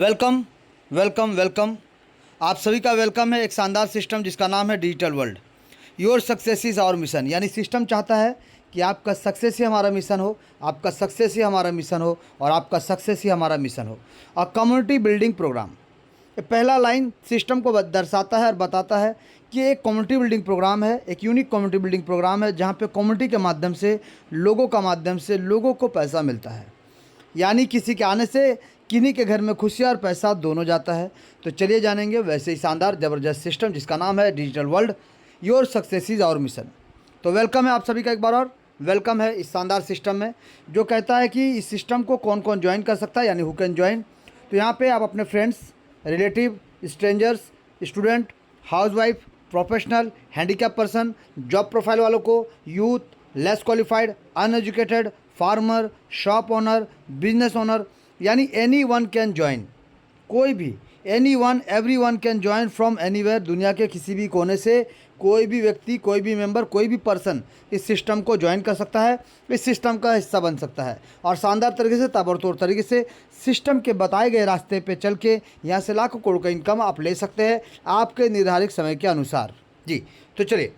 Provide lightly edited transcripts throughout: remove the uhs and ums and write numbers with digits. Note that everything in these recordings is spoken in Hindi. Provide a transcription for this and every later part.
Welcome welcome welcome. आप सभी का वेलकम है एक शानदार सिस्टम जिसका नाम है digital world. Your success is our mission, यानी सिस्टम चाहता है कि आपका सक्सेस ही हमारा मिशन हो, आपका सक्सेस ही हमारा मिशन हो और आपका सक्सेस ही हमारा मिशन हो। और कम्युनिटी बिल्डिंग प्रोग्राम, ये पहला लाइन सिस्टम को दर्शाता है और बताता है कि एक कम्युनिटी बिल्डिंग प्रोग्राम है, एक यूनिक कम्युनिटी बिल्डिंग प्रोग्राम है जहाँ पे कम्युनिटी के माध्यम से, लोगों का माध्यम से लोगों को पैसा मिलता है। यानी किसी के आने से किन्हीं के घर में खुशियाँ और पैसा दोनों जाता है। तो चलिए जानेंगे वैसे ही शानदार ज़बरदस्त सिस्टम जिसका नाम है digital world. Your success is our mission. तो वेलकम है आप सभी का एक बार और वेलकम है इस शानदार सिस्टम में, जो कहता है कि इस सिस्टम को कौन कौन ज्वाइन कर सकता है, यानी हु कैन ज्वाइन। तो यहाँ पे आप अपने friends, relative, strangers, student, housewife, professional, handicap person, job profile वालों को, youth, less qualified, uneducated, farmer, shop owner, business owner, यानी एनी वन कैन ज्वाइन। कोई भी, any one, every one can join from anywhere. दुनिया के किसी भी कोने से कोई भी व्यक्ति, कोई भी मेंबर, कोई भी पर्सन इस सिस्टम को ज्वाइन कर सकता है, इस सिस्टम का हिस्सा बन सकता है और शानदार तरीके से, ताबड़तोड़ तरीके से सिस्टम के बताए गए रास्ते पे चल के यहाँ से लाखों करोड़ का इनकम आप ले सकते हैं आपके निर्धारित समय के अनुसार। जी, तो चलिए,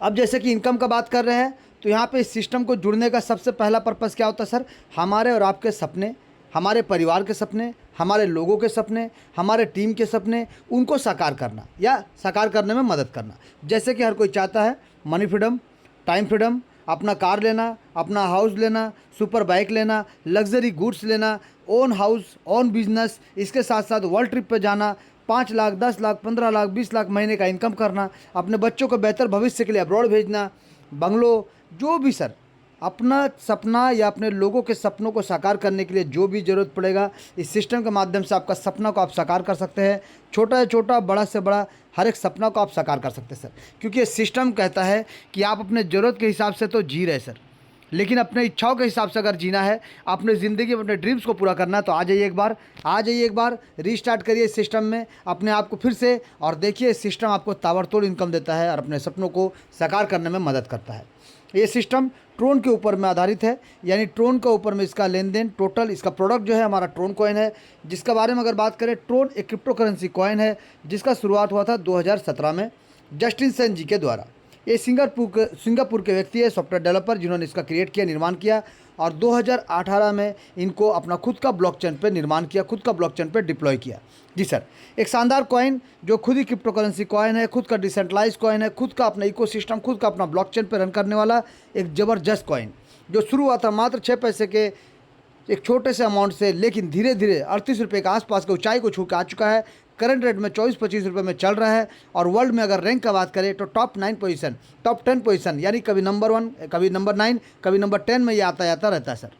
अब जैसे कि इनकम का बात कर रहे हैं तो यहाँ पे इस सिस्टम को जुड़ने का सबसे पहला पर्पस क्या होता है सर? हमारे और आपके सपने, हमारे परिवार के सपने, हमारे लोगों के सपने, हमारे टीम के सपने, उनको साकार करना या साकार करने में मदद करना। जैसे कि हर कोई चाहता है मनी फ्रीडम, टाइम फ्रीडम, अपना कार लेना, अपना हाउस लेना, सुपर बाइक लेना, लग्जरी गुड्स लेना, ओन हाउस, ओन बिजनेस, इसके साथ साथ वर्ल्ड ट्रिप पे जाना, 5 लाख, 10 लाख, 15 लाख, 20 लाख महीने का इनकम करना, अपने बच्चों को बेहतर भविष्य के लिए अब्रॉड भेजना, बंगलो, जो भी सर अपना सपना या अपने लोगों के सपनों को साकार करने के लिए जो भी ज़रूरत पड़ेगा, इस सिस्टम के माध्यम से आपका सपना को आप साकार कर सकते हैं। छोटा से छोटा, बड़ा से बड़ा, हर एक सपना को आप साकार कर सकते हैं सर, क्योंकि ये सिस्टम कहता है कि आप अपने ज़रूरत के हिसाब से तो जी रहे सर, लेकिन अपने इच्छाओं के हिसाब से अगर जीना है, अपने ज़िंदगी में अपने ड्रीम्स को पूरा करना है, तो आ जाइए एक बार, आ जाइए एक बार, रीस्टार्ट करिए इस सिस्टम में अपने आप को फिर से और देखिए सिस्टम आपको ताबड़तोड़ इनकम देता है और अपने सपनों को साकार करने में मदद करता है। ये सिस्टम ट्रोन के ऊपर में आधारित है, यानी ट्रोन के ऊपर में इसका लेन देन, टोटल इसका प्रोडक्ट जो है हमारा ट्रोन कॉइन है, जिसका बारे में अगर बात करें, ट्रोन एक क्रिप्टो करेंसी कॉइन है जिसका शुरुआत हुआ था 2017 में जस्टिन सेन जी के द्वारा। ये सिंगापुर के व्यक्ति है, सॉफ्टवेयर डेवलपर, जिन्होंने इसका क्रिएट किया, निर्माण किया और 2018 में इनको अपना खुद का ब्लॉकचेन पे निर्माण किया, खुद का ब्लॉकचेन पे डिप्लॉय किया। जी सर, एक शानदार कॉइन जो खुद ही क्रिप्टो करेंसी कॉइन है, खुद का डिसेंट्रलाइज कॉइन है, खुद का अपना इकोसिस्टम, खुद का अपना ब्लॉकचेन पे रन करने वाला एक ज़बरदस्त कॉइन, जो शुरू हुआ था मात्र 6 पैसे के एक छोटे से अमाउंट से, लेकिन धीरे धीरे 38 रुपये के आसपास की ऊंचाई को छू के आ चुका है। करंट रेट में 24-25 रुपये में चल रहा है और वर्ल्ड में अगर रैंक का बात करें तो टॉप 9 पोजीशन, टॉप 10 पोजीशन, यानी कभी नंबर 1, कभी नंबर 9, कभी नंबर 10 में ये आता जाता रहता है सर।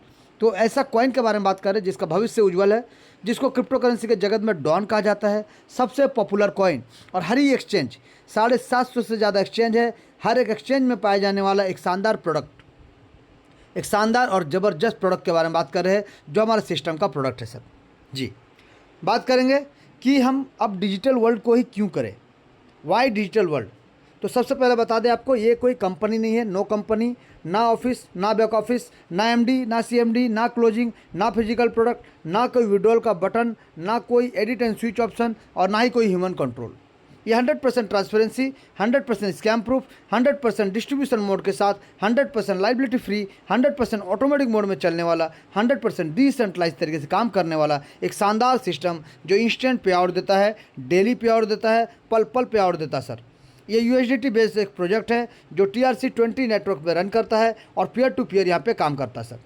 तो ऐसा कॉइन के बारे में बात करें जिसका भविष्य उज्ज्वल है, जिसको क्रिप्टो करेंसी के जगत में डॉन कहा जाता है, सबसे पॉपुलर कॉइन और हर ही एक्सचेंज, 750 से ज़्यादा एक्सचेंज है, हर एक एक्सचेंज में पाए जाने वाला एक शानदार प्रोडक्ट, एक शानदार और ज़बरदस्त प्रोडक्ट के बारे में बात कर रहे हैं जो हमारे सिस्टम का प्रोडक्ट है सर। जी, बात करेंगे कि हम अब डिजिटल वर्ल्ड को ही क्यों करें, वाई डिजिटल वर्ल्ड। तो सबसे पहले बता दें आपको, ये कोई कंपनी नहीं है, नो कंपनी, ना ऑफिस, ना बैक ऑफिस, ना एमडी, ना सीएमडी, ना क्लोजिंग, ना फिजिकल प्रोडक्ट, ना कोई विड्रॉल का बटन, ना कोई एडिट एंड स्विच ऑप्शन और ना ही कोई ह्यूमन कंट्रोल। ये 100% transparency, 100% scam proof, 100% distribution mode के साथ, 100% लाइबिलिटी फ्री, 100% ऑटोमेटिक मोड में चलने वाला, 100% डिसेंट्रलाइज तरीके से काम करने वाला एक शानदार सिस्टम जो इंस्टेंट पे आउट देता है, डेली पे आउट देता है, पल पल पे आउट देता है सर। ये यूएसडीटी बेस्ड एक प्रोजेक्ट है जो TRC20 नेटवर्क पे रन करता है और पीयर टू पीयर यहाँ पे काम करता है सर।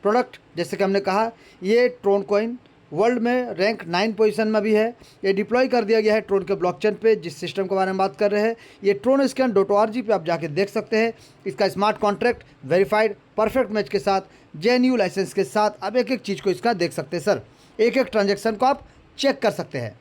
प्रोडक्ट जैसे कि हमने कहा, ये ट्रोन कॉइन वर्ल्ड में रैंक 9 पोजीशन में भी है। ये डिप्लॉय कर दिया गया है ट्रोन के ब्लॉकचेन पे, जिस सिस्टम के बारे में बात कर रहे हैं। ये TronScan.org पे आप जाके देख सकते हैं। इसका smart contract verified perfect match के साथ, जेएनयू लाइसेंस के साथ, अब एक एक चीज़ को इसका देख सकते हैं सर, एक एक ट्रांजेक्शन को आप चेक कर सकते हैं।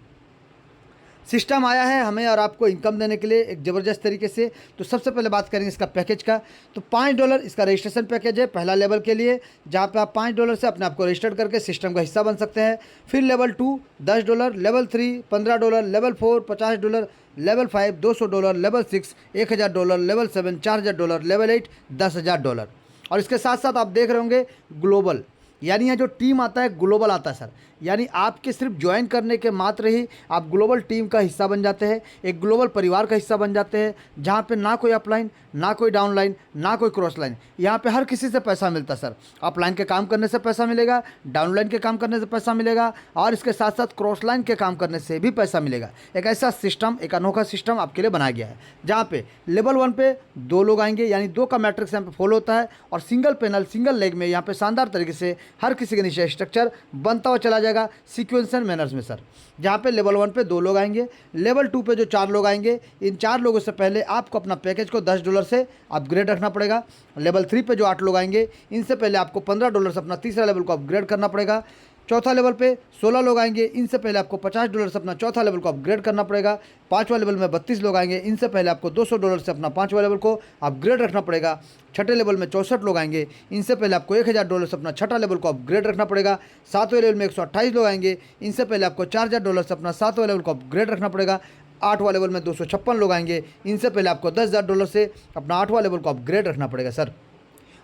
सिस्टम आया है हमें और आपको इनकम देने के लिए एक ज़बरदस्त तरीके से। तो सबसे पहले बात करेंगे इसका पैकेज का। तो $5 इसका रजिस्ट्रेशन पैकेज है पहला लेवल के लिए, जहाँ पे आप $5 से अपने आप को रजिस्टर करके सिस्टम का हिस्सा बन सकते हैं। फिर level 2 $10, level 3 $15, level 4 $50, level 5 $200, level 6 $1000, level 7 $4000, level 8 $10,000। और इसके साथ साथ आप देख रहे होंगे ग्लोबल, यानी यहाँ जो टीम आता है ग्लोबल आता है सर। यानी आपके सिर्फ ज्वाइन करने के मात्र ही आप ग्लोबल टीम का हिस्सा बन जाते हैं, एक ग्लोबल परिवार का हिस्सा बन जाते हैं, जहाँ पे ना कोई अपलाइन, ना कोई डाउनलाइन, ना कोई क्रॉस लाइन। यहाँ पे हर किसी से पैसा मिलता है सर। अपलाइन के काम करने से पैसा मिलेगा, डाउनलाइन के काम करने से पैसा मिलेगा, और इसके साथ साथ क्रॉस लाइन के काम करने से भी पैसा मिलेगा। एक ऐसा सिस्टम, एक अनोखा सिस्टम आपके लिए बनाया गया है, जहाँ पे लेवल 1 पे 2 लोग आएंगे, यानी 2 का मैट्रिक्स यहाँ पे फॉलो होता है, और सिंगल पैनल सिंगल लेग में यहाँ पे शानदार तरीके से हर किसी के नीचे स्ट्रक्चर बनता हुआ चला जाएगा सीक्वेंशियल मैनर्स में सर। जहाँ पे लेवल 1 पे 2 लोग आएंगे, लेवल 2 पे जो 4 लोग आएंगे, इन 4 लोगों से पहले आपको अपना पैकेज को $10 से अपग्रेड रखना पड़ेगा। लेवल 3 पे जो 8 लोग आएंगे, इनसे पहले आपको $15 से अपना तीसरा लेवल को अपग्रेड करना पड़ेगा। चौथा लेवल पे 16 लोग आएंगे, इनसे पहले आपको $50 से अपना चौथा लेवल को अपग्रेड करना पड़ेगा। पाँचवा लेवल में 32 लोग आएंगे, इनसे पहले आपको $200 से अपना पाँचवा लेवल को अपग्रेड रखना पड़ेगा। छठे लेवल में 64 लोग आएंगे, इनसे पहले आपको $1000 से अपना छठा लेवल को अपग्रेड रखना पड़ेगा। सातवें लेवल में 128 लोग आएंगे, इनसे पहले आपको $4000 से अपना सातवें लेवल को अपग्रेड रखना पड़ेगा। आठवां लेवल में 256 लोग आएंगे, इनसे पहले आपको $10,000 से अपना आठवां लेवल को अपग्रेड रखना पड़ेगा सर।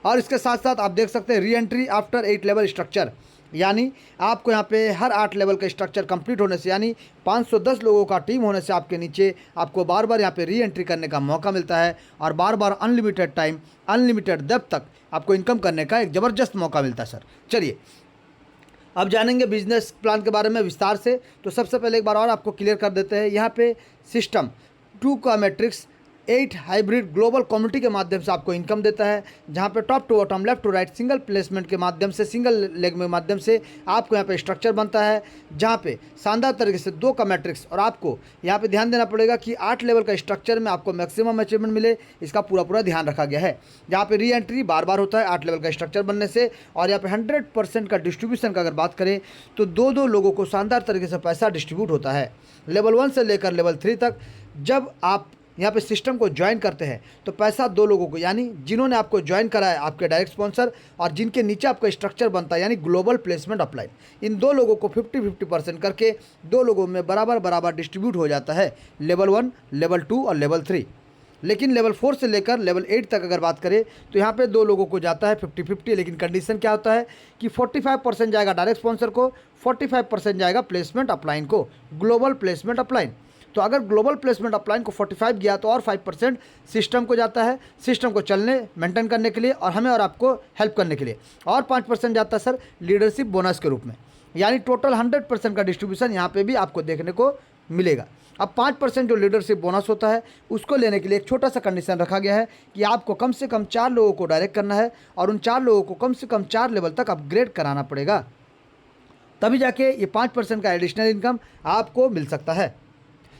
और इसके साथ साथ आप देख सकते हैं re entry after 8 level structure, यानी आपको यहाँ पे हर 8 लेवल का स्ट्रक्चर कंप्लीट होने से, यानी 510 लोगों का टीम होने से आपके नीचे आपको बार बार यहाँ पे री एंट्री करने का मौका मिलता है, और बार बार अनलिमिटेड टाइम, अनलिमिटेड डेप्थ तक आपको इनकम करने का एक ज़बरदस्त मौका मिलता है सर। चलिए अब जानेंगे बिजनेस प्लान के बारे में विस्तार से। तो सबसे पहले एक बार और आपको क्लियर कर देते हैं, यहाँ पे सिस्टम 2 का मैट्रिक्स 8 हाइब्रिड ग्लोबल कम्युनिटी के माध्यम से आपको इनकम देता है, जहाँ पे top to bottom, left to right, single placement के माध्यम से, सिंगल लेग में माध्यम से आपको यहाँ पे स्ट्रक्चर बनता है, जहाँ पे शानदार तरीके से 2 का मैट्रिक्स। और आपको यहाँ पे ध्यान देना पड़ेगा कि 8 लेवल का स्ट्रक्चर में आपको मैक्सिमम अचीवमेंट मिले, इसका पूरा ध्यान रखा गया है। जहाँ पे री एंट्री बार बार होता है 8 लेवल का स्ट्रक्चर बनने से, और यहाँ पे 100% का डिस्ट्रीब्यूशन का अगर बात करें तो 2-2 लोगों को शानदार तरीके से पैसा डिस्ट्रीब्यूट होता है लेवल 1 से लेकर लेवल 3 तक। जब आप यहाँ पे सिस्टम को ज्वाइन करते हैं तो पैसा 2 लोगों को, यानी जिन्होंने आपको ज्वाइन करा है आपके डायरेक्ट स्पॉन्सर, और जिनके नीचे आपका स्ट्रक्चर बनता है यानी ग्लोबल प्लेसमेंट अपलाइन, इन 2 लोगों को 50-50% करके 2 लोगों में बराबर डिस्ट्रीब्यूट हो जाता है लेवल 1, लेवल 2 और लेवल 3। लेकिन लेवल 4 से लेकर लेवल 8 तक अगर बात करें तो यहाँ पे 2 लोगों को जाता है 50-50, लेकिन कंडीशन क्या होता है कि 45% जाएगा डायरेक्ट स्पॉन्सर को, 45% जाएगा प्लेसमेंट अपलाइन को, ग्लोबल प्लेसमेंट अपलाइन। तो अगर ग्लोबल प्लेसमेंट अपलाइन को 45 गया तो और 5% सिस्टम को जाता है, सिस्टम को चलने मेंटेन करने के लिए और हमें और आपको हेल्प करने के लिए, और 5% जाता है सर लीडरशिप बोनस के रूप में। यानी टोटल 100% का डिस्ट्रीब्यूशन यहाँ पे भी आपको देखने को मिलेगा। अब 5% जो लीडरशिप बोनस होता है उसको लेने के लिए एक छोटा सा कंडीशन रखा गया है कि आपको कम से कम 4 लोगों को डायरेक्ट करना है, और उन 4 लोगों को कम से कम 4 लेवल तक अपग्रेड कराना पड़ेगा, तभी जाके ये 5% का एडिशनल इनकम आपको मिल सकता है।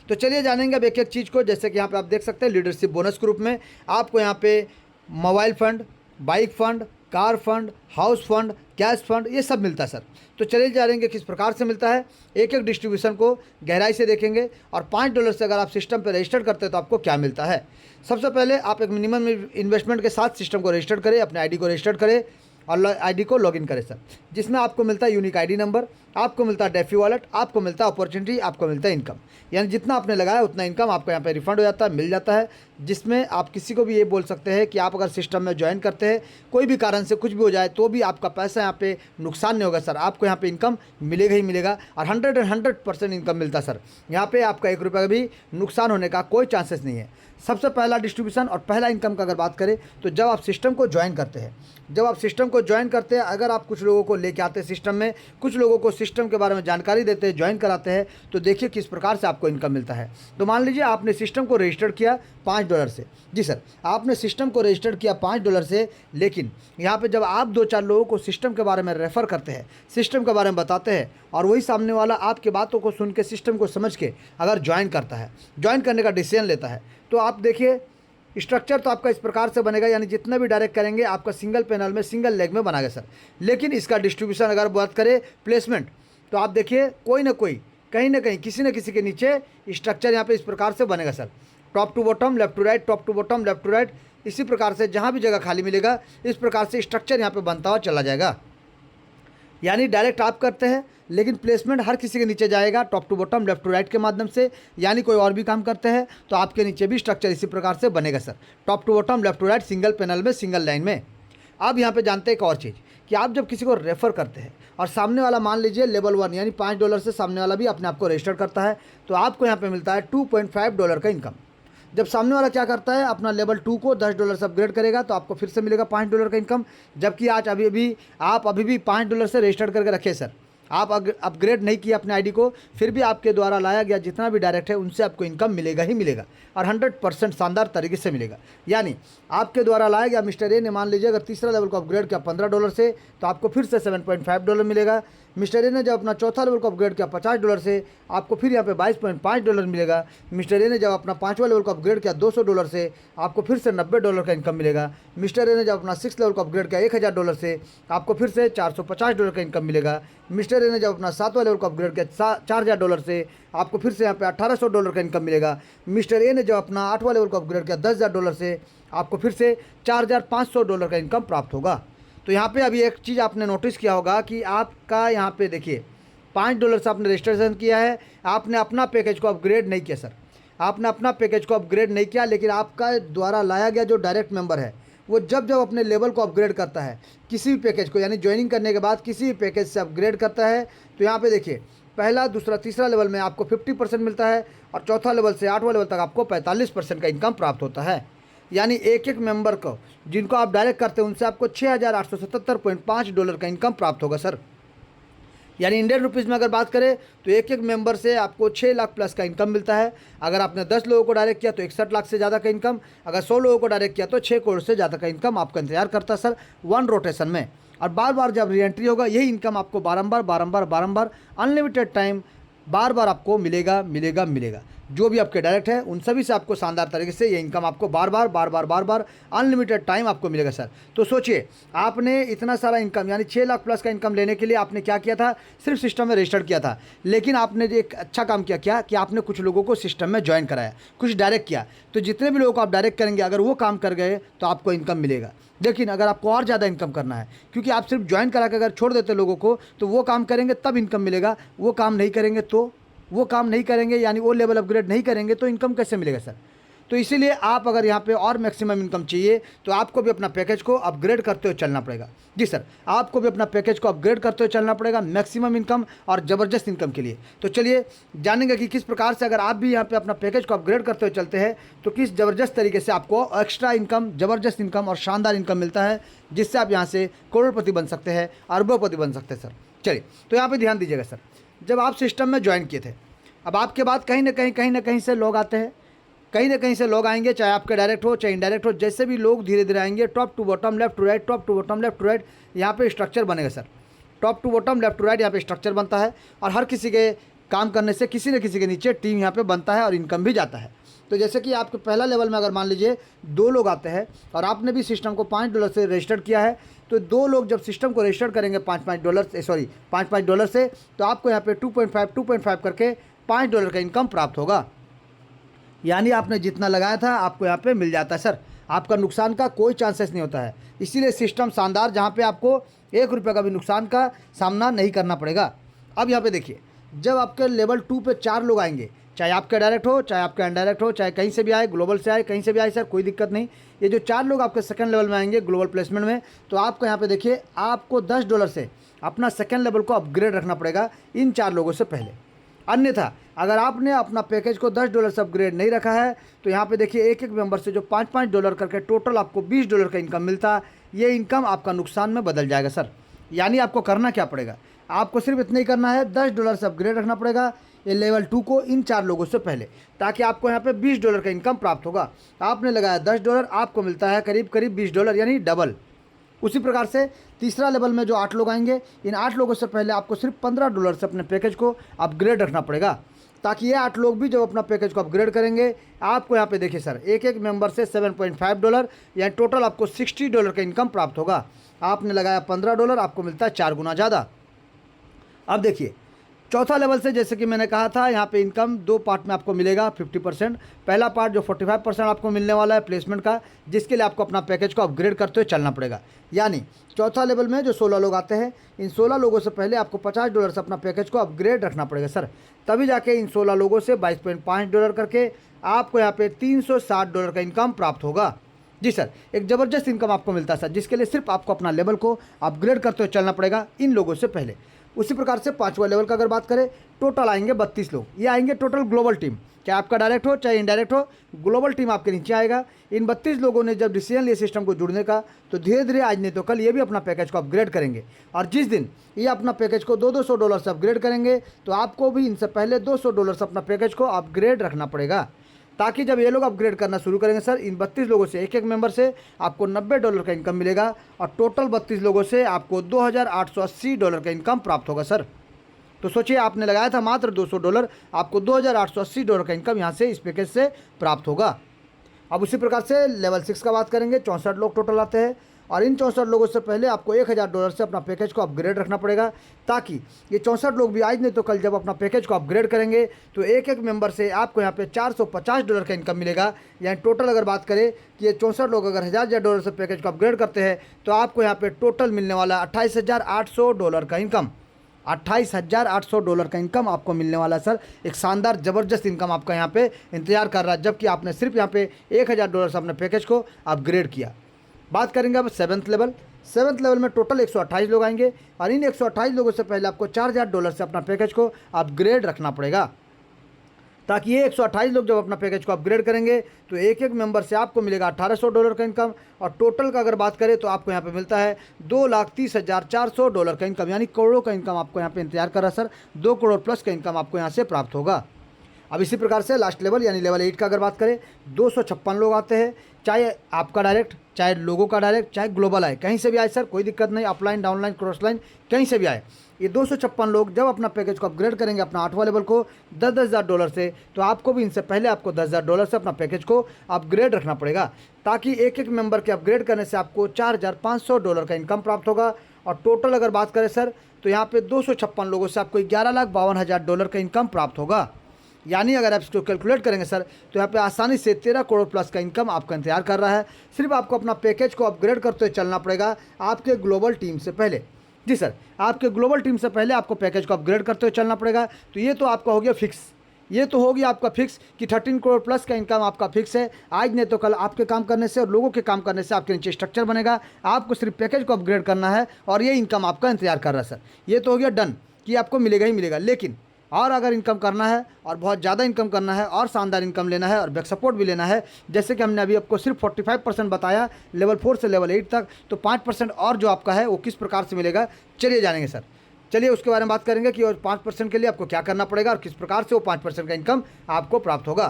तो चलिए जानेंगे अब एक एक चीज़ को। जैसे कि यहाँ पे आप देख सकते हैं लीडरशिप बोनस के रूप में आपको यहाँ पे mobile fund, bike fund, car fund, house fund, cash fund, ये सब मिलता है सर। तो चलिए जानेंगे किस प्रकार से मिलता है, एक एक डिस्ट्रीब्यूशन को गहराई से देखेंगे, और $5 से अगर आप सिस्टम पर रजिस्टर करते हैं तो आपको क्या मिलता है। सबसे पहले आप एक मिनिमम इन्वेस्टमेंट के साथ सिस्टम को रजिस्टर करें, अपने आईडी को रजिस्टर करें और आईडी को लॉगिन करें सर, जिसमें आपको मिलता है यूनिक आईडी नंबर, आपको मिलता है डेफी वॉलेट, आपको मिलता है अपॉर्चुनिटी, आपको मिलता है इनकम। यानी जितना आपने लगाया उतना इनकम आपको यहाँ पे रिफंड हो जाता है, मिल जाता है, जिसमें आप किसी को भी ये बोल सकते हैं कि आप अगर सिस्टम में ज्वाइन करते हैं, कोई भी कारण से कुछ भी हो जाए तो भी आपका पैसा यहाँ पे नुकसान नहीं होगा सर, आपको यहाँ पे इनकम मिलेगा ही मिलेगा, और 100% इनकम मिलता है सर। यहाँ पे आपका 1 रुपये का भी नुकसान होने का कोई चांसेस नहीं है। सबसे पहला डिस्ट्रीब्यूशन और पहला इनकम का अगर बात करें तो जब आप सिस्टम को ज्वाइन करते हैं, अगर आप कुछ लोगों को लेके आते हैं सिस्टम में, कुछ लोगों को सिस्टम के बारे में जानकारी देते हैं, ज्वाइन कराते हैं, तो देखिए किस प्रकार से आपको इनकम मिलता है। तो मान लीजिए आपने सिस्टम को रजिस्टर किया $5 से, जी सर, आपने सिस्टम को रजिस्टर किया $5 से, लेकिन यहाँ पे जब आप 2-4 लोगों को सिस्टम के बारे में रेफ़र करते हैं, सिस्टम के बारे में बताते हैं, और वही सामने वाला आपके बातों को सुन के, सिस्टम को समझ के अगर ज्वाइन करता है, ज्वाइन करने का डिसीजन लेता है, तो आप देखिए स्ट्रक्चर तो आपका इस प्रकार से बनेगा, यानी जितना भी डायरेक्ट करेंगे आपका सिंगल पैनल में, सिंगल लेग में बनाएगा सर। लेकिन इसका डिस्ट्रीब्यूशन अगर बात करें प्लेसमेंट, तो आप देखिए कोई ना कोई, कहीं ना कहीं, किसी न किसी के नीचे स्ट्रक्चर यहाँ पे इस प्रकार से बनेगा sir, top to bottom, left to right, top to bottom, left to right, इसी प्रकार से जहाँ भी जगह खाली मिलेगा इस प्रकार से स्ट्रक्चर यहाँ पर बनता हुआ चला जाएगा। यानी डायरेक्ट आप करते हैं, लेकिन प्लेसमेंट हर किसी के नीचे जाएगा, top to bottom, left to right के माध्यम से। यानी कोई और भी काम करते हैं तो आपके नीचे भी स्ट्रक्चर इसी प्रकार से बनेगा sir, top to bottom, left to right, single panel में, सिंगल लाइन में। अब यहाँ पे जानते हैं एक और चीज़ कि आप जब किसी को रेफ़र करते हैं और सामने वाला मान लीजिए लेवल 1 यानी $5 से सामने वाला भी अपने आप को रजिस्टर करता है, तो आपको यहाँ पे मिलता है $2.5 का इनकम। जब सामने वाला क्या करता है, अपना लेवल 2 को $10 से अपग्रेड करेगा, तो आपको फिर से मिलेगा $5 का इनकम। जबकि आज आप अभी भी $5 से रजिस्टर करके रखे सर, आप अपग्रेड नहीं किए अपने आईडी को, फिर भी आपके द्वारा लाया गया जितना भी डायरेक्ट है उनसे आपको इनकम मिलेगा ही मिलेगा, और 100% शानदार तरीके से मिलेगा। यानी आपके द्वारा लाया गया मिस्टर ए ने मान लीजिए अगर तीसरा लेवल को अपग्रेड किया $15 से, तो आपको फिर से $7.5 मिलेगा। मिस्टर ए ने जब अपना चौथा लेवल को अपग्रेड किया $50 से, आपको फिर यहाँ पे $22.5 मिलेगा। मिस्टर ए ने जब अपना 5वां लेवल को अपग्रेड किया $200 से, आपको फिर से $90 का इनकम मिलेगा। मिस्टर ए ने जब अपना 6th लेवल को अपग्रेड किया $1000 से, आपको फिर से $450 का इनकम मिलेगा। मिस्टर ए ने जब अपना 7वां लेवल को अपग्रेड किया $4000 से, आपको फिर से यहाँ पे $1800 का इनकम मिलेगा। मिस्टर ए ने जब अपना 8वां लेवल को अपग्रेड किया $10000 से, आपको फिर से $4500 का इनकम प्राप्त होगा। तो यहाँ पे अभी एक चीज़ आपने नोटिस किया होगा कि आपका यहाँ पे देखिए $5 से आपने रजिस्ट्रेशन किया है, आपने अपना पैकेज को अपग्रेड नहीं किया सर, आपने अपना पैकेज को अपग्रेड नहीं किया, लेकिन आपका द्वारा लाया गया जो डायरेक्ट मेंबर है वो जब अपने लेवल को अपग्रेड करता है किसी भी पैकेज को, यानी ज्वाइनिंग करने के बाद किसी भी पैकेज से अपग्रेड करता है, तो यहाँ पे देखिए पहला दूसरा तीसरा लेवल में आपको 50% मिलता है, और चौथा लेवल से 8वां लेवल तक आपको 45% का इनकम प्राप्त होता है। यानी एक एक मेंबर को जिनको आप डायरेक्ट करते हैं उनसे आपको $6877.5 का इनकम प्राप्त होगा सर। यानी इंडियन रुपीज़ में अगर बात करें तो एक एक मेंबर से आपको 6 लाख प्लस का इनकम मिलता है। अगर आपने 10 लोगों को डायरेक्ट किया तो 61 लाख से ज़्यादा का इनकम, अगर 100 लोगों को डायरेक्ट किया तो 6 करोड़ से ज़्यादा का इनकम आपका इंतजार करता है सर 1 रोटेशन में। और बार बार जब री एंट्री होगा यही इनकम आपको बारंबार अनलिमिटेड टाइम बार बार आपको मिलेगा। जो भी आपके डायरेक्ट है उन सभी से आपको शानदार तरीके से ये इनकम आपको बार बार अनलिमिटेड टाइम आपको मिलेगा सर। तो सोचिए आपने इतना सारा इनकम यानी 6 लाख प्लस का इनकम लेने के लिए आपने क्या किया था, सिर्फ सिस्टम में रजिस्टर किया था, लेकिन आपने एक अच्छा काम किया क्या कि आपने कुछ लोगों को सिस्टम में ज्वाइन कराया, कुछ डायरेक्ट किया। तो जितने भी लोगों को आप डायरेक्ट करेंगे अगर वो काम कर गए तो आपको इनकम मिलेगा। लेकिन अगर आपको और ज़्यादा इनकम करना है, क्योंकि आप सिर्फ ज्वाइन करा के अगर छोड़ देते लोगों को तो वो काम करेंगे तब इनकम मिलेगा, वो काम नहीं करेंगे यानी वो लेवल अपग्रेड नहीं करेंगे तो इनकम कैसे मिलेगा सर। तो इसीलिए आप अगर यहाँ पे और मैक्सिमम इनकम चाहिए तो आपको भी अपना पैकेज को अपग्रेड करते हुए चलना पड़ेगा। जी सर, आपको भी अपना पैकेज को अपग्रेड करते हुए चलना पड़ेगा मैक्सिमम इनकम और ज़बरदस्त इनकम के लिए। तो चलिए जानेंगे कि किस प्रकार से अगर आप भी यहाँ पे अपना पैकेज को अपग्रेड करते हुए चलते हैं तो किस ज़बरदस्त तरीके से आपको एक्स्ट्रा इनकम, ज़बरदस्त इनकम और शानदार इनकम मिलता है, जिससे आप यहाँ से करोड़पति बन सकते हैं, अरबोपति बन सकते हैं सर। चलिए तो यहाँ पर ध्यान दीजिएगा सर, जब आप सिस्टम में ज्वाइन किए थे, अब आपके बाद कहीं ना कहीं से लोग आते हैं, कहीं ना कहीं से लोग आएंगे, चाहे आपके डायरेक्ट हो चाहे इनडायरेक्ट हो, जैसे भी लोग धीरे धीरे आएंगे top to bottom left to right, top to bottom left to right, यहाँ पे स्ट्रक्चर बनेगा sir. Top to bottom left to right यहाँ पे स्ट्रक्चर बनता है, और हर किसी के काम करने से किसी न किसी के नीचे टीम यहाँ पे बनता है और इनकम भी जाता है। तो जैसे कि आपके पहला लेवल में अगर मान लीजिए 2 लोग आते हैं और आपने भी सिस्टम को $5 से रजिस्टर किया है, तो 2 लोग जब सिस्टम को रजिस्टर करेंगे $5 से, तो आपको यहाँ पे 2.5 करके $5 का इनकम प्राप्त होगा। यानी आपने जितना लगाया था आपको यहाँ पे मिल जाता है सर, आपका नुकसान का कोई चांसेस नहीं होता है। इसीलिए सिस्टम शानदार, जहाँ पे आपको ₹1 का भी नुकसान का सामना नहीं करना पड़ेगा। अब यहाँ पे देखिए, जब आपके लेवल 2 पे 4 लोग आएंगे, चाहे आपके डायरेक्ट हो चाहे आपके अनडायरेक्ट हो, चाहे कहीं से भी आए, ग्लोबल से आए, कहीं से भी आए सर, कोई दिक्कत नहीं। ये जो 4 लोग आपके सेकंड लेवल में आएंगे ग्लोबल प्लेसमेंट में, तो आपको यहाँ पे देखिए आपको $10 से अपना सेकंड लेवल को अपग्रेड रखना पड़ेगा इन 4 लोगों से पहले। अन्यथा अगर आपने अपना पैकेज को $10 से अपग्रेड नहीं रखा है तो यहाँ पे देखिए एक एक मेंबर से जो $5 करके टोटल आपको $20 का इनकम मिलता है, ये इनकम आपका नुकसान में बदल जाएगा सर। यानी आपको करना क्या पड़ेगा, आपको सिर्फ इतना ही करना है, $10 से अपग्रेड रखना पड़ेगा ये लेवल 2 को इन 4 लोगों से पहले, ताकि आपको यहाँ पे $20 का इनकम प्राप्त होगा। आपने लगाया $10, आपको मिलता है करीब $20 यानी डबल। उसी प्रकार से तीसरा लेवल में जो 8 लोग आएंगे, इन 8 लोगों से पहले आपको सिर्फ $15 से अपने पैकेज को अपग्रेड रखना पड़ेगा, ताकि ये 8 लोग भी जब अपना पैकेज को अपग्रेड करेंगे आपको यहाँ पे देखिए सर एक एक मेंबर से $7.5 यानी टोटल आपको $60 का इनकम प्राप्त होगा। आपने लगाया $15, आपको मिलता है 4 गुना ज़्यादा। अब देखिए चौथा लेवल से, जैसे कि मैंने कहा था, यहाँ पे इनकम 2 पार्ट में आपको मिलेगा 50%। पहला पार्ट जो 45% आपको मिलने वाला है प्लेसमेंट का, जिसके लिए आपको अपना पैकेज को अपग्रेड करते हुए चलना पड़ेगा। यानी चौथा लेवल में जो 16 लोग आते हैं, इन 16 लोगों से पहले आपको $50 से अपना पैकेज को अपग्रेड रखना पड़ेगा सर, तभी जाके इन 16 लोगों से $22.5 करके आपको यहाँ पे $360 का इनकम प्राप्त होगा। जी सर, एक ज़बरदस्त इनकम आपको मिलता है सर, जिसके लिए सिर्फ आपको अपना लेवल को अपग्रेड करते हुए चलना पड़ेगा इन लोगों से पहले। उसी प्रकार से 5वां लेवल का अगर बात करें, टोटल आएंगे 32 लोग। ये आएंगे टोटल ग्लोबल टीम, चाहे आपका डायरेक्ट हो चाहे इनडायरेक्ट हो, ग्लोबल टीम आपके नीचे आएगा। इन 32 लोगों ने जब डिसीजन लिया सिस्टम को जुड़ने का, तो धीरे धीरे आज नहीं तो कल ये भी अपना पैकेज को अपग्रेड करेंगे। और जिस दिन ये अपना पैकेज को $200 से अपग्रेड करेंगे, तो आपको भी इनसे पहले $200 से अपना पैकेज को अपग्रेड रखना पड़ेगा, ताकि जब ये लोग अपग्रेड करना शुरू करेंगे सर, इन 32 लोगों से एक मेंबर से आपको $90 का इनकम मिलेगा, और टोटल 32 लोगों से आपको $2,880 का इनकम प्राप्त होगा सर। तो सोचिए, आपने लगाया था मात्र $200, आपको $2,880 का इनकम यहाँ से इस पैकेज से प्राप्त होगा। अब उसी प्रकार से लेवल 6 का बात करेंगे। 64 लोग टोटल आते हैं, और इन 64 लोगों से पहले आपको $1,000 से अपना पैकेज को अपग्रेड रखना पड़ेगा, ताकि ये 64 लोग भी आज नहीं तो कल जब अपना पैकेज को अपग्रेड करेंगे, तो एक मेंबर से आपको यहाँ पे $450 का इनकम मिलेगा। यानी टोटल अगर बात करें कि ये 64 लोग अगर $1,000 से पैकेज को अपग्रेड करते हैं, तो आपको यहाँ पे टोटल मिलने वाला $28,800 का इनकम, $28,800 का इनकम आपको मिलने वाला है सर। एक शानदार ज़बरदस्त इनकम आपका यहाँ पे इंतजार कर रहा है, जबकि आपने सिर्फ यहाँ पे $1,000 से अपने पैकेज को अपग्रेड किया। बात करेंगे अब 7th लेवल। 7th लेवल में टोटल 128 लोग आएंगे, और इन 128 लोगों से पहले आपको $4,000 से अपना पैकेज को अपग्रेड रखना पड़ेगा, ताकि ये 128 लोग जब अपना पैकेज को अपग्रेड करेंगे, तो एक मेंबर से आपको मिलेगा $1,800 का इनकम। और टोटल का अगर बात करें, तो आपको यहाँ पे मिलता है $2,30,400 का इनकम, यानी करोड़ों का इनकम आपको यहाँ पे इंतजार कर रहा है सर। 2 करोड़ प्लस का इनकम आपको यहाँ से प्राप्त होगा। अब इसी प्रकार से लास्ट लेवल यानी लेवल 8 का अगर बात करें, 256 लोग आते हैं, चाहे आपका डायरेक्ट, चाहे लोगों का डायरेक्ट, चाहे ग्लोबल आए, कहीं से भी आए सर, कोई दिक्कत नहीं, अपलाइन डाउनलाइन क्रॉस लाइन कहीं से भी आए। ये 256 लोग जब अपना पैकेज को अपग्रेड करेंगे अपना 8वां लेवल को $10,000 से, तो आपको भी इनसे पहले आपको $10,000 से अपना पैकेज को अपग्रेड रखना पड़ेगा, ताकि एक मेंबर के अपग्रेड करने से आपको $4,500 का इनकम प्राप्त होगा। और टोटल अगर बात करें सर, तो यहाँ पे 256 लोगों से आपको $11,52,000 का इनकम प्राप्त होगा। यानी अगर आप इसको कैलकुलेट करेंगे सर, तो यहाँ पे आसानी से 13 करोड़ प्लस का इनकम आपका इंतजार कर रहा है। सिर्फ आपको अपना पैकेज को अपग्रेड करते हुए चलना पड़ेगा आपके ग्लोबल टीम से पहले। जी सर, आपके ग्लोबल टीम से पहले आपको पैकेज को अपग्रेड करते हुए चलना पड़ेगा। तो ये तो आपका हो गया फिक्स, ये तो होगी आपका फिक्स कि 13 करोड़ प्लस का इनकम आपका फिक्स है। आज नहीं तो कल आपके काम करने से और लोगों के काम करने से आपके नीचे स्ट्रक्चर बनेगा, आपको सिर्फ पैकेज को अपग्रेड करना है, और ये इनकम आपका इंतजार कर रहा है सर। ये तो हो गया डन कि आपको मिलेगा ही मिलेगा। लेकिन और अगर इनकम करना है, और बहुत ज़्यादा इनकम करना है, और शानदार इनकम लेना है, और बैक सपोर्ट भी लेना है, जैसे कि हमने अभी आपको सिर्फ 45% बताया लेवल 4 से लेवल 8 तक, तो 5% और जो आपका है वो किस प्रकार से मिलेगा, चलिए जानेंगे सर। चलिए उसके बारे में बात करेंगे कि और 5% के लिए आपको क्या करना पड़ेगा, और किस प्रकार से वो 5% का इनकम आपको प्राप्त होगा।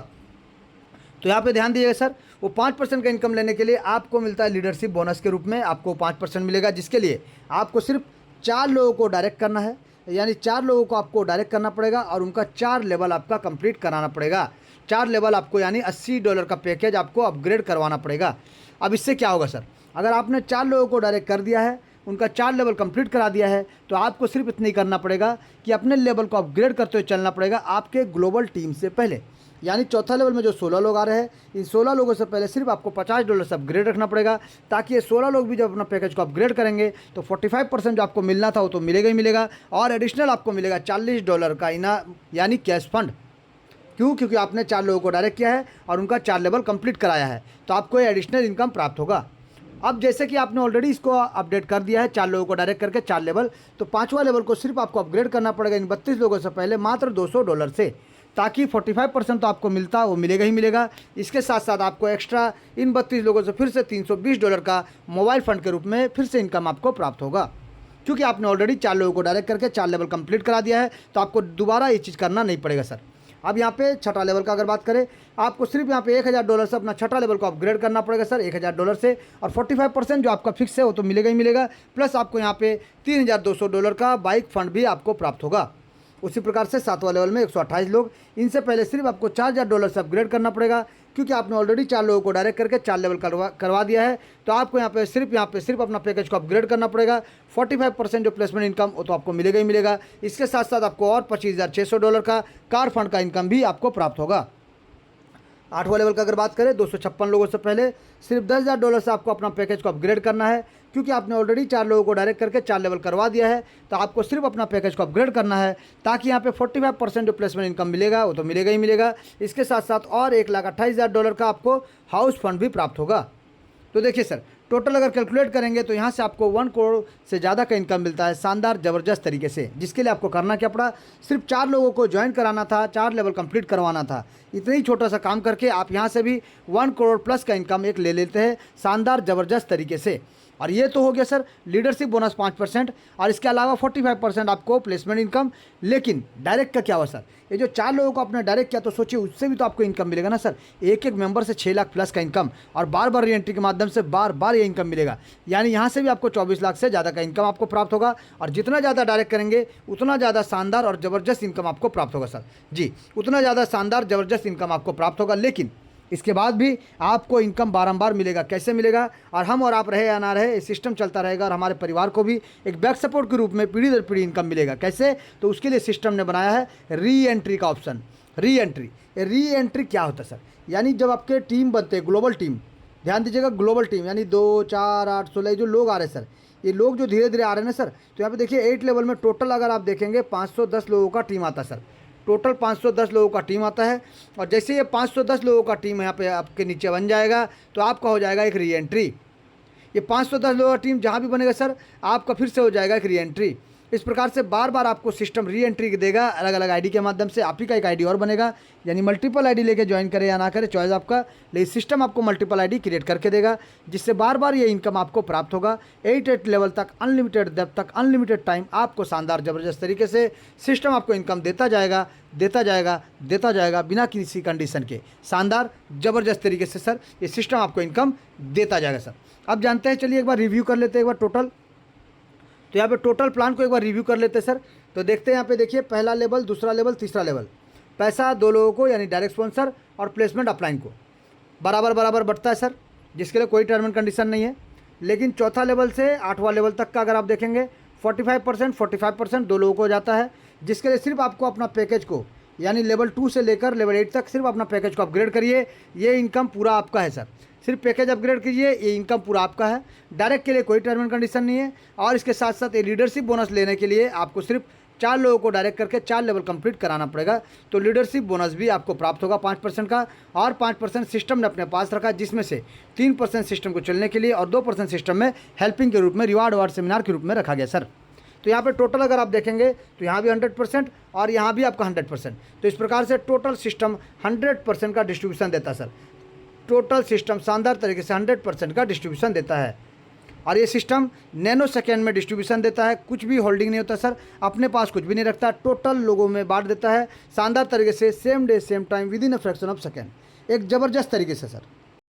तो यहाँ पे ध्यान दीजिएगा सर, वो 5% का इनकम लेने के लिए आपको मिलता है लीडरशिप बोनस के रूप में, आपको 5% मिलेगा, जिसके लिए आपको सिर्फ 4 लोगों को डायरेक्ट करना है। यानी 4 लोगों को आपको डायरेक्ट करना पड़ेगा, और उनका 4 लेवल आपका कंप्लीट कराना पड़ेगा। 4 लेवल आपको यानी $80 का पैकेज आपको अपग्रेड करवाना पड़ेगा। अब इससे क्या होगा सर, अगर आपने 4 लोगों को डायरेक्ट कर दिया है, उनका 4 लेवल कंप्लीट करा दिया है, तो आपको सिर्फ इतना ही करना पड़ेगा कि अपने लेवल को अपग्रेड करते हुए चलना पड़ेगा आपके ग्लोबल टीम से पहले। यानी चौथा लेवल में जो 16 लोग आ रहे हैं, इन 16 लोगों से पहले सिर्फ आपको $50 से अपग्रेड रखना पड़ेगा, ताकि ये 16 लोग भी जब अपना पैकेज को अपग्रेड करेंगे, तो 45% जो आपको मिलना था वो तो मिलेगा ही मिलेगा, और एडिशनल आपको मिलेगा $40 का इनाम, यानी कैश फंड। क्यों? क्योंकि आपने 4 लोगों को डायरेक्ट किया है और उनका 4 लेवल कंप्लीट कराया है, तो आपको ये एडिशनल इनकम प्राप्त होगा। अब जैसे कि आपने ऑलरेडी इसको अपडेट कर दिया है 4 लोगों को डायरेक्ट करके 4 लेवल, तो 5वां लेवल को सिर्फ आपको अपग्रेड करना पड़ेगा इन 32 लोगों से पहले मात्र $200 से, ताकि 45% तो आपको मिलता वो मिलेगा ही मिलेगा। इसके साथ साथ आपको एक्स्ट्रा इन 32 लोगों से फिर से $320 का मोबाइल फ़ंड के रूप में फिर से इनकम आपको प्राप्त होगा, क्योंकि आपने ऑलरेडी 4 लोगों को डायरेक्ट करके 4 लेवल कंप्लीट करा दिया है, तो आपको दोबारा ये चीज़ करना नहीं पड़ेगा सर। अब यहाँ पे 6ठा लेवल का अगर बात करें, आपको सिर्फ यहाँ पे $1,000 से अपना 6ठा लेवल को अपग्रेड करना पड़ेगा सर, $1,000 से, और 45% जो आपका फिक्स है वो तो मिलेगा ही मिलेगा, प्लस आपको यहाँ पे $3,200 का बाइक फंड भी आपको प्राप्त होगा। उसी प्रकार से 7वां लेवल में 128 लोग, इनसे पहले सिर्फ आपको $4,000 से अपग्रेड करना पड़ेगा, क्योंकि आपने ऑलरेडी 4 लोगों को डायरेक्ट करके 4 लेवल करवा दिया है, तो आपको यहाँ पे सिर्फ अपना पैकेज को अपग्रेड करना पड़ेगा। 45% जो प्लेसमेंट इनकम वो तो आपको मिलेगा ही मिलेगा। इसके साथ साथ आपको और $25,600 का कार फंड का इनकम भी आपको प्राप्त होगा। 8वां लेवल का अगर बात करें, 256 लोगों से पहले सिर्फ $10,000 से आपको अपना पैकेज को अपग्रेड करना है, क्योंकि आपने ऑलरेडी 4 लोगों को डायरेक्ट करके 4 लेवल करवा दिया है, तो आपको सिर्फ अपना पैकेज को अपग्रेड करना है, ताकि यहाँ पे 45% जो प्लेसमेंट इनकम मिलेगा वो तो मिलेगा ही मिलेगा। इसके साथ साथ और $1,28,000 का आपको हाउस फंड भी प्राप्त होगा। तो देखिए सर, टोटल अगर कैलकुलेट करेंगे तो यहाँ से आपको 1 करोड़ से ज़्यादा का इनकम मिलता है शानदार ज़बरदस्त तरीके से, जिसके लिए आपको करना क्या पड़ा, सिर्फ 4 लोगों को ज्वाइन कराना था, 4 लेवल कंप्लीट करवाना था। इतना ही छोटा सा काम करके आप यहाँ से भी 1 करोड़ प्लस का इनकम एक ले लेते हैं शानदार ज़बरदस्त तरीके से। और ये तो हो गया सर लीडरशिप बोनस 5%, और इसके अलावा 45% आपको प्लेसमेंट इनकम। लेकिन डायरेक्ट का क्या हुआ सर, ये जो 4 लोगों को आपने डायरेक्ट किया तो सोचिए उससे भी तो आपको इनकम मिलेगा ना सर। एक एक मेंबर से 6 लाख प्लस का इनकम, और बार बार री एंट्री के माध्यम से बार बार ये इनकम मिलेगा। यानी यहाँ से भी आपको 24 लाख से ज़्यादा का इनकम आपको प्राप्त होगा, और जितना ज़्यादा डायरेक्ट करेंगे उतना ज़्यादा शानदार और ज़बरदस्त इनकम आपको प्राप्त होगा सर जी, उतना ज़्यादा शानदार ज़बरदस्त इनकम आपको प्राप्त होगा। लेकिन इसके बाद भी आपको इनकम बारंबार मिलेगा। कैसे मिलेगा, और हम और आप रहे या ना रहे, ये सिस्टम चलता रहेगा, और हमारे परिवार को भी एक बैक सपोर्ट के रूप में पीढ़ी दर पीढ़ी इनकम मिलेगा। कैसे, तो उसके लिए सिस्टम ने बनाया है री एंट्री का ऑप्शन। री एंट्री क्या होता है सर, यानी जब आपके टीम बनते हैं, ग्लोबल टीम, ध्यान दीजिएगा, ग्लोबल टीम यानी 2, 4, 8, 16 जो लोग आ रहे हैं सर, ये लोग जो धीरे धीरे आ रहे हैं ना सर, तो यहाँ पे देखिए 8 लेवल में टोटल अगर आप देखेंगे 510 लोगों का टीम आता है सर, टोटल 510 लोगों का टीम आता है। और जैसे ये 510 लोगों का टीम यहाँ पे आपके नीचे बन जाएगा तो आपका हो जाएगा एक री एंट्री। ये 510 लोगों का टीम जहाँ भी बनेगा सर, आपका फिर से हो जाएगा एक री एंट्री। इस प्रकार से बार बार आपको सिस्टम री एंट्री देगा अलग अलग आईडी के माध्यम से। आप ही का एक आईडी और बनेगा, यानी मल्टीपल आईडी लेके ज्वाइन करें या ना करें चॉइस आपका, लेकिन सिस्टम आपको मल्टीपल आईडी क्रिएट करके देगा, जिससे बार बार ये इनकम आपको प्राप्त होगा। 8 लेवल तक अनलिमिटेड डेप्थ तक अनलिमिटेड टाइम आपको शानदार ज़बरदस्त तरीके से सिस्टम आपको इनकम देता जाएगा, देता जाएगा, देता जाएगा, बिना किसी कंडीशन के शानदार ज़बरदस्त तरीके से सर ये सिस्टम आपको इनकम देता जाएगा सर। अब जानते हैं, चलिए एक बार रिव्यू कर लेते हैं एक बार टोटल। तो यहाँ पे टोटल प्लान को एक बार रिव्यू कर लेते हैं सर। तो देखते हैं यहाँ पे देखिए, पहला लेवल, दूसरा लेवल, तीसरा लेवल, पैसा 2 लोगों को यानी डायरेक्ट स्पॉन्सर और प्लेसमेंट अपलाइन को बराबर बराबर बढ़ता है सर, जिसके लिए कोई टर्म एंड कंडीशन नहीं है। लेकिन चौथा लेवल से 8वां लेवल तक का अगर आप देखेंगे 45% 2 लोगों को जाता है, जिसके लिए सिर्फ आपको अपना पैकेज को यानी लेवल 2 से लेकर लेवल 8 तक सिर्फ अपना पैकेज को अपग्रेड करिए, ये इनकम पूरा आपका है सर। सिर्फ पैकेज अपग्रेड कीजिए, ये इनकम पूरा आपका है। डायरेक्ट के लिए कोई टर्म एंड कंडीशन नहीं है। और इसके साथ साथ ये लीडरशिप बोनस लेने के लिए आपको सिर्फ 4 लोगों को डायरेक्ट करके 4 लेवल कंप्लीट कराना पड़ेगा, तो लीडरशिप बोनस भी आपको प्राप्त होगा 5% का। और 5% सिस्टम ने अपने पास रखा, जिसमें से 3% सिस्टम को चलने के लिए और 2% सिस्टम में हेल्पिंग के रूप में, रिवार्ड वार्ड सेमिनार के रूप में रखा गया सर। तो यहाँ पे टोटल अगर आप देखेंगे तो यहाँ भी 100% और यहाँ भी आपका 100%। तो इस प्रकार से टोटल सिस्टम 100% का डिस्ट्रीब्यूशन देता है सर। टोटल सिस्टम शानदार तरीके से 100% का डिस्ट्रीब्यूशन देता है, और ये सिस्टम नैनो सेकेंड में डिस्ट्रीब्यूशन देता है। कुछ भी होल्डिंग नहीं होता सर, अपने पास कुछ भी नहीं रखता, टोटल लोगों में बांट देता है शानदार तरीके से, same day same time with in a fraction of second, एक ज़बरदस्त तरीके से सर।